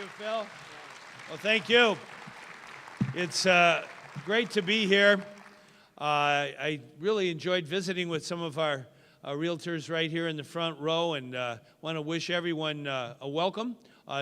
you, Phil. Well, thank you. It's great to be here. I really enjoyed visiting with some of our realtors right here in the front row, and want to wish everyone a welcome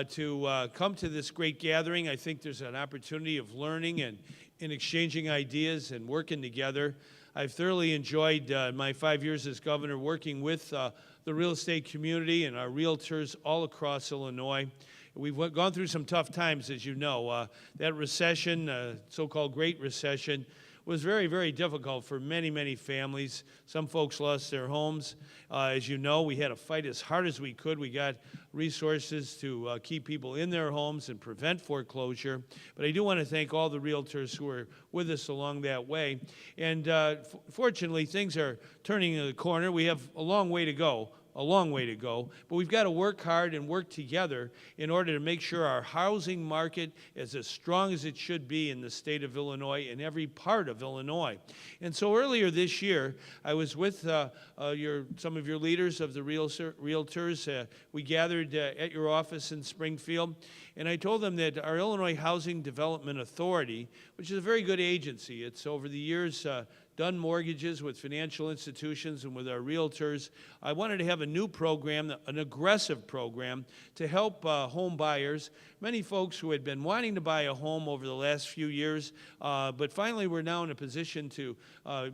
to come to this great gathering. I think there's an opportunity of learning and exchanging ideas and working together. I've thoroughly enjoyed my 5 years as governor working with the real estate community and our realtors all across Illinois. We've gone through some tough times, as you know. That recession, so-called Great Recession, was very, very difficult for many, many families. Some folks lost their homes. As you know, we had to fight as hard as we could. We got resources to keep people in their homes and prevent foreclosure. But I do want to thank all the realtors who were with us along that way. And fortunately, things are turning the corner. We have a long way to go. But we've got to work hard and work together in order to make sure our housing market is as strong as it should be in the state of Illinois and every part of Illinois. And so earlier this year, I was with some of your leaders of the realtors. We gathered at your office in Springfield, and I told them that our Illinois Housing Development Authority, which is a very good agency, it's over the years done mortgages with financial institutions and with our realtors. I wanted to have a new program, an aggressive program, to help home buyers. Many folks who had been wanting to buy a home over the last few years, but finally we're now in a position to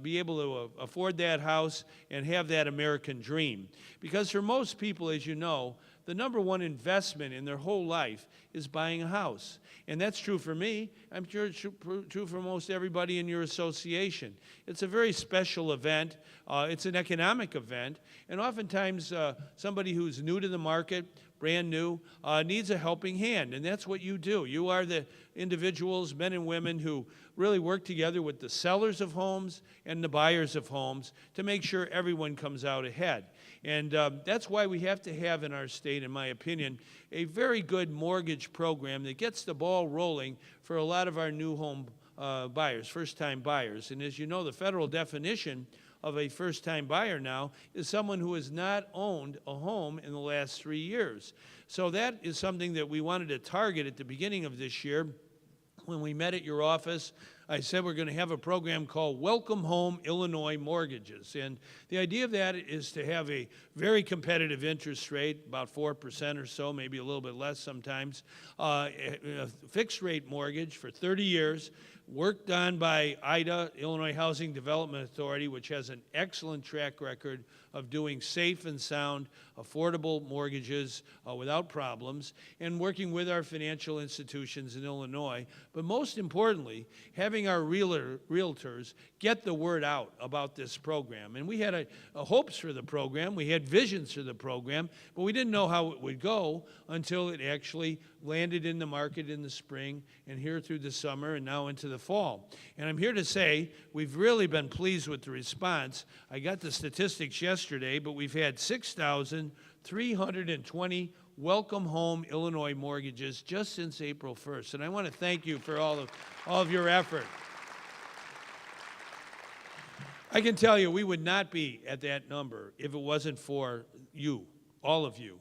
be able to afford that house and have that American dream. Because for most people, as you know, the number one investment in their whole life is buying a house. And that's true for me. I'm sure it's true for most everybody in your association. It's a very special event. It's an economic event. And oftentimes, somebody who's new to the market, brand new, needs a helping hand. And that's what you do. You are the individuals, men and women, who really work together with the sellers of homes and the buyers of homes to make sure everyone comes out ahead. And that's why we have to have in our state, in my opinion, a very good mortgage program that gets the ball rolling for a lot of our new home buyers, first-time buyers. And as you know, the federal definition of a first-time buyer now is someone who has not owned a home in the last 3 years. So that is something that we wanted to target at the beginning of this year. When we met at your office, I said we're going to have a program called Welcome Home Illinois Mortgages. And the idea of that is to have a very competitive interest rate, about 4% or so, maybe a little bit less sometimes, a fixed rate mortgage for 30 years, worked on by IDA, Illinois Housing Development Authority, which has an excellent track record of doing safe and sound, affordable mortgages without problems, and working with our financial institutions in Illinois. But most importantly, having our realtors get the word out about this program. And we had a hopes for the program, we had visions for the program, but we didn't know how it would go until it actually landed in the market in the spring and here through the summer and now into the fall. And I'm here to say we've really been pleased with the response. I got the statistics yesterday, but we've had 6,320 Welcome Home Illinois mortgages just since April 1st. And I want to thank you for all of your effort. I can tell you we would not be at that number if it wasn't for you, all of you.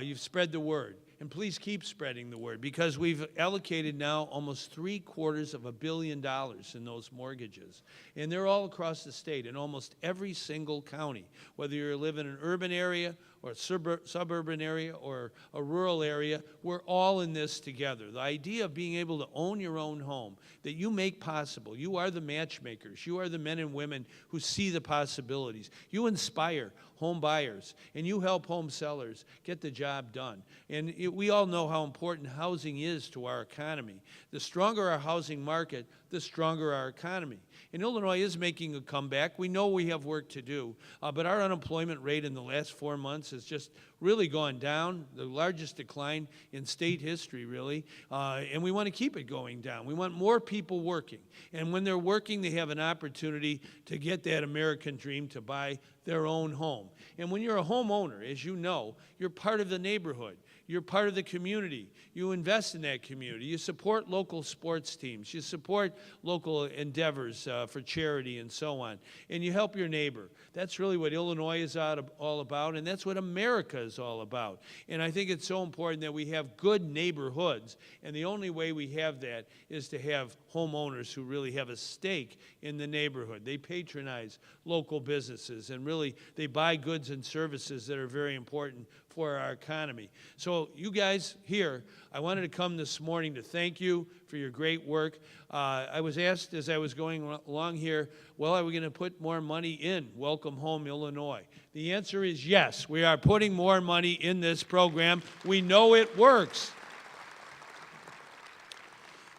You've spread the word. And please keep spreading the word, because we've allocated now almost $750 million in those mortgages. And they're all across the state in almost every single county, whether you live in an urban area or a suburban area or a rural area. We're all in this together. The idea of being able to own your own home, that you make possible. You are the matchmakers. You are the men and women who see the possibilities. You inspire home buyers, and you help home sellers get the job done. And we all know how important housing is to our economy. The stronger our housing market, the stronger our economy. And Illinois is making a comeback. We know we have work to do, but our unemployment rate in the last 4 months has just really gone down, the largest decline in state history, really, and we want to keep it going down. We want more people working, and when they're working, they have an opportunity to get that American dream, to buy their own home. And when you're a homeowner, as you know, you're part of the neighborhood. You're part of the community. You invest in that community. You support local sports teams. You support local endeavors for charity and so on. And you help your neighbor. That's really what Illinois is all about, and that's what America is all about. And I think it's so important that we have good neighborhoods. And the only way we have that is to have homeowners who really have a stake in the neighborhood. They patronize local businesses, and really they buy goods and services that are very important for our economy. So you guys here, I wanted to come this morning to thank you for your great work. I was asked as I was going along here, well, are we going to put more money in Welcome Home Illinois? The answer is yes. We are putting more money in this program. We know it works.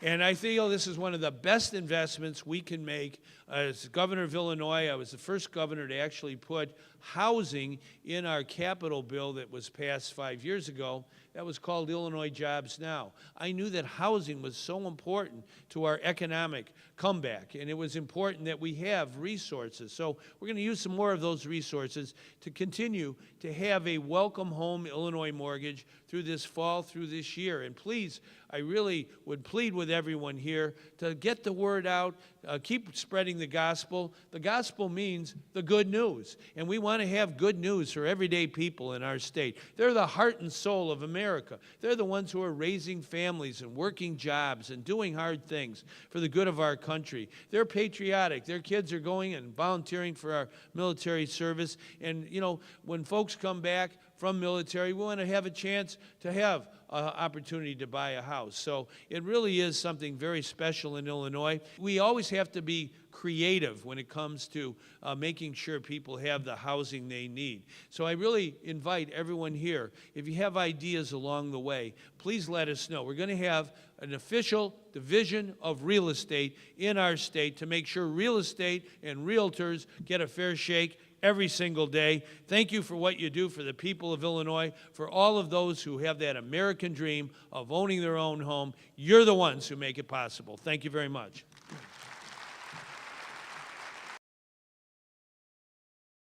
And I feel this is one of the best investments we can make. As governor of Illinois, I was the first governor to actually put housing in our capital bill that was passed 5 years ago. That was called Illinois Jobs Now. I knew that housing was so important to our economic comeback, and it was important that we have resources. So we're going to use some more of those resources to continue to have a Welcome Home Illinois mortgage through this fall, through this year. And please, I really would plead with everyone here to get the word out, keep spreading the gospel. The gospel means the good news, and we want to have good news for everyday people in our state. They're the heart and soul of America. They're the ones who are raising families and working jobs and doing hard things for the good of our country. They're patriotic. Their kids are going and volunteering for our military service. And, you know, when folks come back from military, we want to have a chance to have an opportunity to buy a house. So it really is something very special in Illinois. We always have to be creative when it comes to making sure people have the housing they need. So I really invite everyone here, if you have ideas along the way, please let us know. We're going to have an official division of real estate in our state to make sure real estate and realtors get a fair shake every single day. Thank you for what you do for the people of Illinois, for all of those who have that American dream of owning their own home. You're the ones who make it possible. Thank you very much.